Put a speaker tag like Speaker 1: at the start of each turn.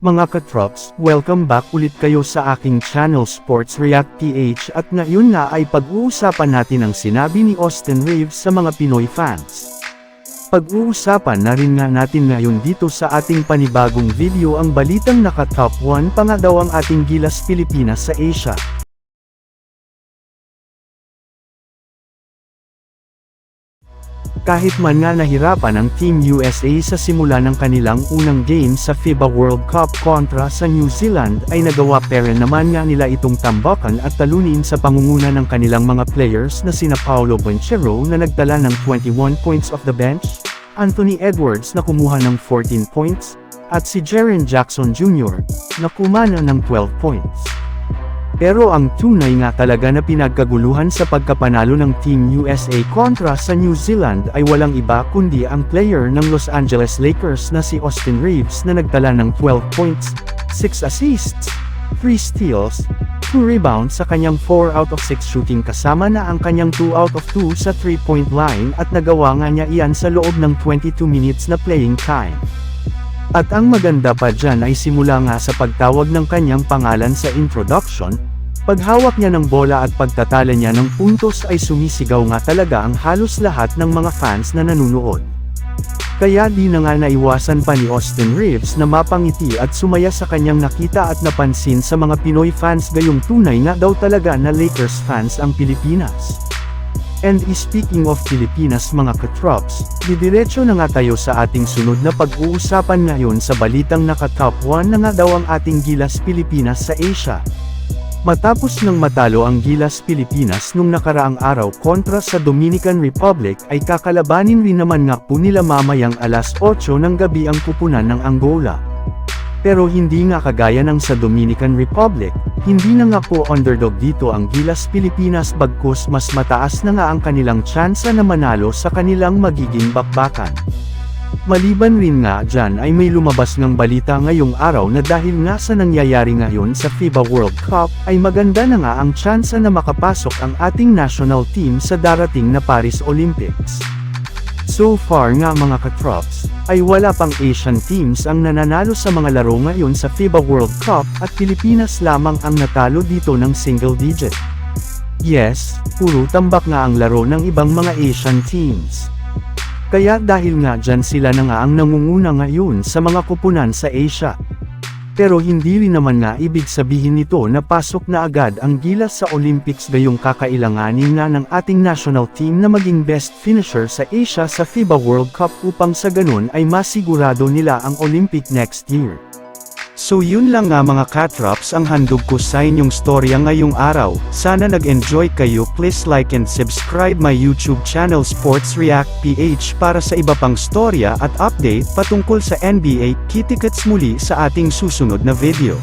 Speaker 1: Mga katrops, welcome back ulit kayo sa aking channel Sports React PH at ngayon nga ay pag-uusapan natin ang sinabi ni Austin Reeves sa mga Pinoy fans. Pag-uusapan na rin nga natin ngayon dito sa ating panibagong video ang balitang naka-top 1 pa nga daw ang ating Gilas Pilipinas sa Asia. Kahit man nga nahirapan ang Team USA sa simula ng kanilang unang game sa FIBA World Cup kontra sa New Zealand ay nagawa pa rin naman nga nila itong tambakan at talunin sa pangunguna ng kanilang mga players na sina Paolo Banchero na nagdala ng 21 points off the bench, Anthony Edwards na kumuha ng 14 points, at si Jaren Jackson Jr. na kumana ng 12 points. Pero ang tunay nga talaga na pinagkaguluhan sa pagkapanalo ng Team USA kontra sa New Zealand ay walang iba kundi ang player ng Los Angeles Lakers na si Austin Reeves na nagtala ng 12 points, 6 assists, 3 steals, 2 rebounds sa kanyang 4 out of 6 shooting kasama na ang kanyang 2 out of 2 sa 3-point line at nagawa nga niya iyan sa loob ng 22 minutes na playing time. At ang maganda pa dyan ay simula nga sa pagtawag ng kanyang pangalan sa introduction, paghawak niya ng bola at pagtatala niya ng puntos ay sumisigaw nga talaga ang halos lahat ng mga fans na nanunood. Kaya di na nga naiwasan pa ni Austin Reeves na mapangiti at sumaya sa kanyang nakita at napansin sa mga Pinoy fans gayong tunay nga daw talaga na Lakers fans ang Pilipinas. And speaking of Pilipinas mga katrops, didiretso na nga tayo sa ating sunod na pag-uusapan ngayon sa balitang naka-top 1 na nga daw ang ating Gilas Pilipinas sa Asia. Matapos nang matalo ang Gilas Pilipinas nung nakaraang araw kontra sa Dominican Republic ay kakalabanin rin naman nga po nila mamayang alas 8 ng gabi ang kupunan ng Angola. Pero hindi nga kagaya ng sa Dominican Republic, hindi na nga po underdog dito ang Gilas Pilipinas bagkus mas mataas na nga ang kanilang tsansa na manalo sa kanilang magiging bakbakan. Maliban rin nga dyan ay may lumabas ngang balita ngayong araw na dahil nga sa nangyayari ngayon sa FIBA World Cup ay maganda na nga ang tsansa na makapasok ang ating national team sa darating na Paris Olympics. So far nga mga katrops, ay wala pang Asian teams ang nananalo sa mga laro ngayon sa FIBA World Cup at Pilipinas lamang ang natalo dito ng single digit. Yes, puro tambak nga ang laro ng ibang mga Asian teams. Kaya dahil nga dyan sila na nga ang nangunguna ngayon sa mga kupunan sa Asia. Pero hindi rin naman nga ibig sabihin nito na pasok na agad ang Gilas sa Olympics gayong kakailanganin nga ng ating national team na maging best finisher sa Asia sa FIBA World Cup upang sa ganun ay masigurado nila ang Olympic next year. So yun lang nga mga katrops ang handog ko sa inyong storya ngayong araw. Sana nag-enjoy kayo. Please like and subscribe my YouTube channel Sports React PH para sa iba pang storya at update patungkol sa NBA. Kita-kits muli sa ating susunod na video.